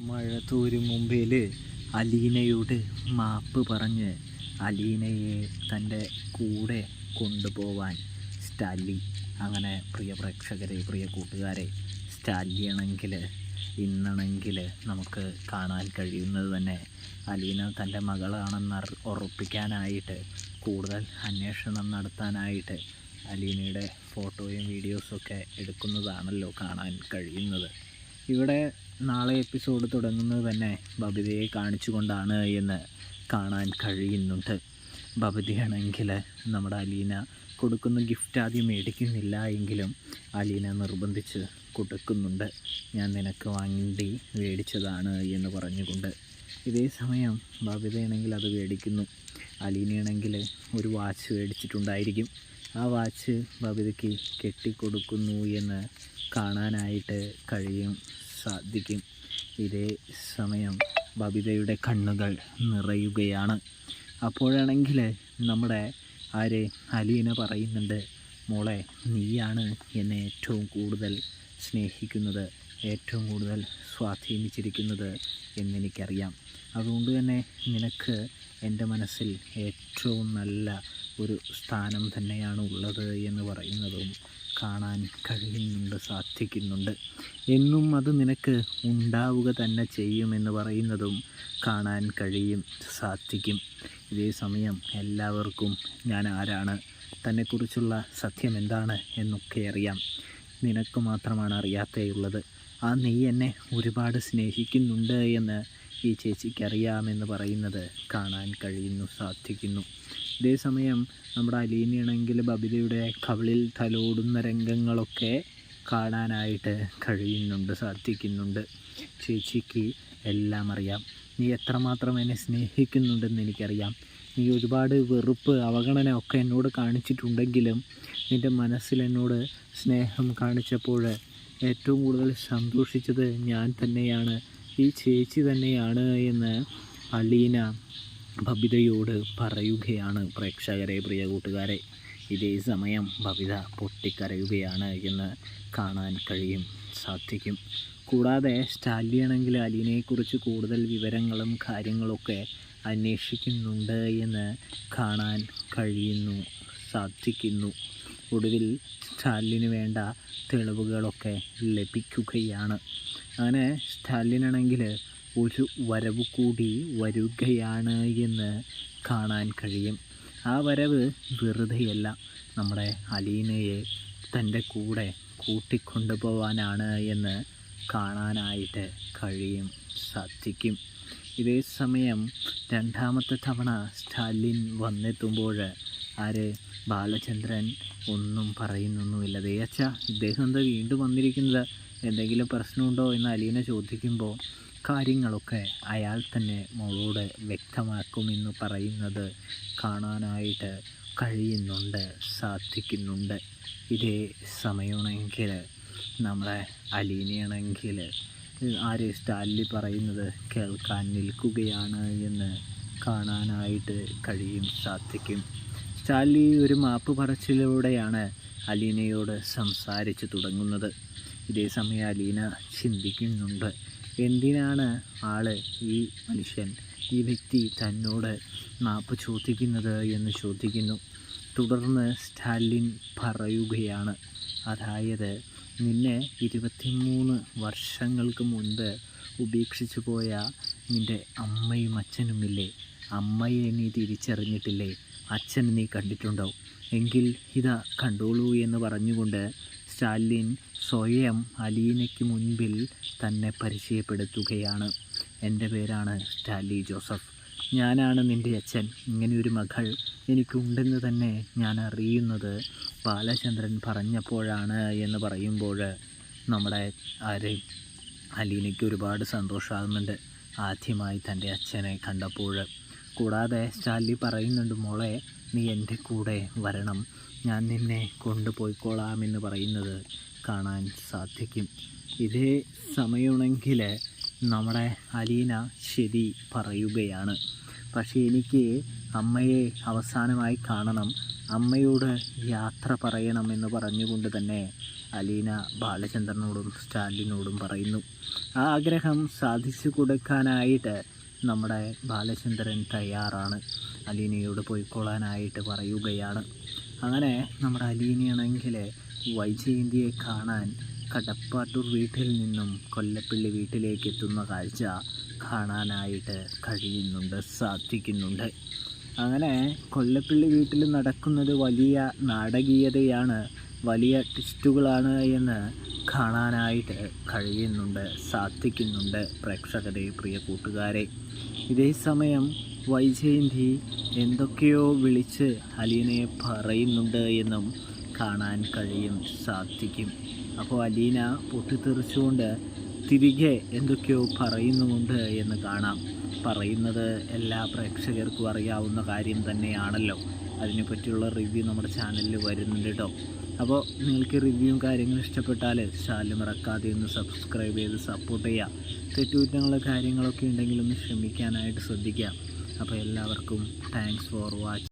മഴതൂരും മുമ്പിൽ അലീനയോട് മാപ്പ് പറഞ്ഞ് അലീനയെ തൻ്റെ കൂടെ കൊണ്ടുപോവാൻ സ്റ്റാൻലി. അങ്ങനെ പ്രിയ പ്രേക്ഷകരെ, പ്രിയ കൂട്ടുകാരെ, സ്റ്റാൻലിയാണെങ്കിൽ ഇന്നാണെങ്കിൽ നമുക്ക് കാണാൻ കഴിയുന്നത് തന്നെ അലീന തൻ്റെ മകളാണെന്ന് ഉറപ്പിക്കാനായിട്ട് കൂടുതൽ അന്വേഷണം നടത്താനായിട്ട് അലീനയുടെ ഫോട്ടോയും വീഡിയോസൊക്കെ എടുക്കുന്നതാണല്ലോ കാണാൻ കഴിയുന്നത്. ഇവിടെ നാളെ എപ്പിസോഡ് തുടങ്ങുന്നത് തന്നെ ബബിതയെ കാണിച്ചുകൊണ്ടാണ് എന്ന് കാണാൻ കഴിയുന്നുണ്ട്. ബബിതയാണെങ്കിൽ നമ്മുടെ അലീന കൊടുക്കുന്ന ഗിഫ്റ്റ് ആദ്യം മേടിക്കുന്നില്ല എങ്കിലും അലീന നിർബന്ധിച്ച് കൊടുക്കുന്നുണ്ട്. ഞാൻ നിനക്ക് വേണ്ടി മേടിച്ചതാണ് എന്ന് പറഞ്ഞുകൊണ്ട്. ഇതേ സമയം ബബിതയാണെങ്കിൽ അത് മേടിക്കുന്നു. അലീനയാണെങ്കിൽ ഒരു വാച്ച് മേടിച്ചിട്ടുണ്ടായിരിക്കും. ആ വാച്ച് ബബിതയ്ക്ക് കെട്ടിക്കൊടുക്കുന്നു എന്ന് കാണാനായിട്ട് സാധിക്കും. ഇതേ സമയം ബബിതയുടെ കണ്ണുകൾ നിറയുകയാണ്. അപ്പോഴാണെങ്കിൽ നമ്മുടെ അലീന പറയുന്നുണ്ട്, മോളെ, നീയാണ് എന്നെ ഏറ്റവും കൂടുതൽ സ്നേഹിക്കുന്നത്, ഏറ്റവും കൂടുതൽ സ്വാധീനിച്ചിരിക്കുന്നത് എന്നെനിക്കറിയാം. അതുകൊണ്ട് തന്നെ നിനക്ക് എൻ്റെ മനസ്സിൽ ഏറ്റവും നല്ല ഒരു സ്ഥാനം തന്നെയാണ് ഉള്ളത് എന്ന് പറയുന്നതും കാണാൻ കഴിയുന്നുണ്ട്, സാധിക്കുന്നുണ്ട്. എന്നും അത് നിനക്ക് ഉണ്ടാവുക തന്നെ ചെയ്യുമെന്ന് പറയുന്നതും കാണാൻ സാധിക്കും. ഇതേ സമയം എല്ലാവർക്കും ഞാൻ ആരാണ്, തന്നെക്കുറിച്ചുള്ള സത്യം എന്താണ് എന്നൊക്കെ അറിയാം. നിനക്ക് മാത്രമാണ് അറിയാത്തേയുള്ളത്. നീ എന്നെ ഒരുപാട് സ്നേഹിക്കുന്നുണ്ട് എന്ന് ഈ ചേച്ചിക്കറിയാമെന്ന് പറയുന്നത് കാണാൻ സാധിക്കുന്നു. ഇതേസമയം നമ്മുടെ അലീനയാണെങ്കിൽ ബബിതയുടെ കവിളിൽ തലോടുന്ന രംഗങ്ങളൊക്കെ കാണാനായിട്ട് സാധിക്കുന്നുണ്ട്. ചേച്ചിക്ക് എല്ലാം അറിയാം. നീ എത്രമാത്രം എന്നെ സ്നേഹിക്കുന്നുണ്ടെന്ന് എനിക്കറിയാം. നീ ഒരുപാട് വെറുപ്പ്, അവഗണന ഒക്കെ എന്നോട് കാണിച്ചിട്ടുണ്ടെങ്കിലും നിൻ്റെ മനസ്സിൽ എന്നോട് സ്നേഹം കാണിച്ചപ്പോൾ ഏറ്റവും കൂടുതൽ സന്തോഷിച്ചത് ഞാൻ തന്നെയാണ്, ഈ ചേച്ചി തന്നെയാണ് എന്ന് അലീന ബബിതയോട് പറയുകയാണ്. പ്രേക്ഷകരെ, പ്രിയ കൂട്ടുകാരെ, ഇതേ സമയം ബബിത പൊട്ടിക്കരയുകയാണ് എന്ന് കാണാൻ സാധിക്കും. കൂടാതെ സ്റ്റാൻലിയാണെങ്കിൽ അലീനയെക്കുറിച്ച് കൂടുതൽ വിവരങ്ങളും കാര്യങ്ങളൊക്കെ അന്വേഷിക്കുന്നുണ്ട് എന്ന് കാണാൻ സാധിക്കുന്നു. ഒടുവിൽ സ്റ്റാലിന് വേണ്ട തെളിവുകളൊക്കെ ലഭിക്കുകയാണ്. അങ്ങനെ സ്റ്റാലിനാണെങ്കിൽ ഒരു വരവ് കൂടി വരികയാണ് എന്ന് കാണാൻ കഴിയും. ആ വരവ് വെറുതെയല്ല, നമ്മുടെ അലീനയെ തൻ്റെ കൂടെ കൂട്ടിക്കൊണ്ടുപോകാനാണ് എന്ന് കാണാനായിട്ട് സാധിക്കും. ഇതേ സമയം രണ്ടാമത്തെ തവണ സ്റ്റാലിൻ വന്നെത്തുമ്പോൾ ബാലചന്ദ്രൻ ഒന്നും പറയുന്നൊന്നുമില്ല. ദേയച്ച, ഇദ്ദേഹം എന്താ വീണ്ടും വന്നിരിക്കുന്നത്, എന്തെങ്കിലും പ്രശ്നമുണ്ടോ എന്ന് അലീന ചോദിക്കുമ്പോൾ കാര്യങ്ങളൊക്കെ അയാൾ തന്നെ മോളോട് വ്യക്തമാക്കുമെന്ന് പറയുന്നത് കാണാനായിട്ട് സാധിക്കുന്നുണ്ട്. ഇതേ സമയമാണെങ്കിൽ നമ്മുടെ അലീനയാണെങ്കിൽ സ്റ്റാൻലി പറയുന്നത് കേൾക്കാൻ നിൽക്കുകയാണ് എന്ന് കാണാനായിട്ട് സാധിക്കും. സ്റ്റാൻലി ഒരു മാപ്പ് പറച്ചിലൂടെയാണ് അലീനയോട് സംസാരിച്ചു തുടങ്ങുന്നത്. ഇതേ സമയം അലീന ചിന്തിക്കുന്നുണ്ട്, എന്തിനാണ് ഈ മനുഷ്യൻ, ഈ വ്യക്തി തന്നോട് മാപ്പ് ചോദിക്കുന്നത് എന്ന് ചോദിക്കുന്നു. തുടർന്ന് സ്റ്റാലിൻ പറയുകയാണ്, അതായത് നിന്നെ 23 വർഷങ്ങൾക്ക് മുൻപ് ഉപേക്ഷിച്ചു പോയ നിൻ്റെ അമ്മയും അച്ഛനുമില്ലേ, അമ്മയെ നീ തിരിച്ചറിഞ്ഞിട്ടില്ലേ, അച്ഛൻ നീ കണ്ടിട്ടുണ്ടോ, എങ്കിൽ ഇതാ കണ്ടോളൂ എന്ന് പറഞ്ഞുകൊണ്ട് സ്റ്റാലിൻ സ്വയം അലീനയ്ക്ക് മുൻപിൽ തന്നെ പരിചയപ്പെടുത്തുകയാണ്. എൻ്റെ പേരാണ് സ്റ്റാൻലി ജോസഫ്, ഞാനാണ് നിൻ്റെ അച്ഛൻ. ഇങ്ങനെയൊരു മകൾ എനിക്കുണ്ടെന്ന് തന്നെ ഞാൻ അറിയുന്നത് ബാലചന്ദ്രൻ പറഞ്ഞപ്പോഴാണ് എന്ന് പറയുമ്പോൾ നമ്മുടെ അലീനയ്ക്ക് ഒരുപാട് സന്തോഷമാകുന്നുണ്ട്, ആദ്യമായി തൻ്റെ അച്ഛനെ കണ്ടപ്പോൾ. കൂടാതെ സ്റ്റാൻലി പറയുന്നുണ്ട്, മോളെ, നീ എൻ്റെ കൂടെ വരണം, ഞാൻ നിന്നെ കൊണ്ടുപോയിക്കോളാമെന്ന് പറയുന്നത് കാണാൻ സാധിക്കും. ഇതേ സമയമാണെങ്കിൽ നമ്മുടെ അലീന ശരി പറയുകയാണ്, പക്ഷേ എനിക്ക് അമ്മയെ അവസാനമായി കാണണം, അമ്മയോട് യാത്ര പറയണമെന്ന് പറഞ്ഞുകൊണ്ട് തന്നെ അലീന ബാലചന്ദ്രനോടും സ്റ്റാലിനോടും പറയുന്നു. ആ ആഗ്രഹം സാധിച്ചു കൊടുക്കാനായിട്ട് നമ്മുടെ ബാലചന്ദ്രൻ തയ്യാറാണ്. അലീനയോട് പോയിക്കൊള്ളാനായിട്ട് പറയുകയാണ്. അങ്ങനെ നമ്മുടെ അലീനയാണെങ്കിൽ വൈജയന്തിയെ കാണാൻ കടപ്പാട്ടൂർ വീട്ടിൽ നിന്നും കൊല്ലപ്പള്ളി വീട്ടിലേക്ക് എത്തുന്ന കാഴ്ച കാണാനായിട്ട് സാധിക്കുന്നുണ്ട്. അങ്ങനെ കൊല്ലപ്പള്ളി വീട്ടിൽ നടക്കുന്നത് വലിയ നാടകീയതയാണ്, വലിയ ട്വിസ്റ്റുകളാണ് എന്ന് കാണാനായിട്ട് സാധിക്കുന്നുണ്ട് പ്രേക്ഷകരെ, പ്രിയ കൂട്ടുകാരെ. ഇതേ സമയം വൈജയന്തി എന്തൊക്കെയോ വിളിച്ച് അലീനയെ പറയുന്നുണ്ട് എന്നും കാണാൻ സാധിക്കും. അപ്പോൾ അലീന പൊട്ടിത്തെറിച്ചുകൊണ്ട് തിരികെ എന്തൊക്കെയോ പറയുന്നുമുണ്ട് എന്ന് കാണാം. പറയുന്നത് എല്ലാ പ്രേക്ഷകർക്കും അറിയാവുന്ന കാര്യം തന്നെയാണല്ലോ. അതിനെപ്പറ്റിയുള്ള റിവ്യൂ നമ്മുടെ ചാനലിൽ വരുന്നുണ്ട് കേട്ടോ. അപ്പോൾ നിങ്ങൾക്ക് റിവ്യൂവും കാര്യങ്ങളും ഇഷ്ടപ്പെട്ടാൽ ചാനൽ മറക്കാതെ ഒന്ന് സബ്സ്ക്രൈബ് ചെയ്ത് സപ്പോർട്ട് ചെയ്യുക. തെറ്റുകുറ്റങ്ങളും കാര്യങ്ങളൊക്കെ ഉണ്ടെങ്കിൽ ഒന്ന് ക്ഷമിക്കാനായിട്ട് ശ്രദ്ധിക്കുക. അപ്പോൾ എല്ലാവർക്കും താങ്ക്സ് ഫോർ വാച്ചിങ്.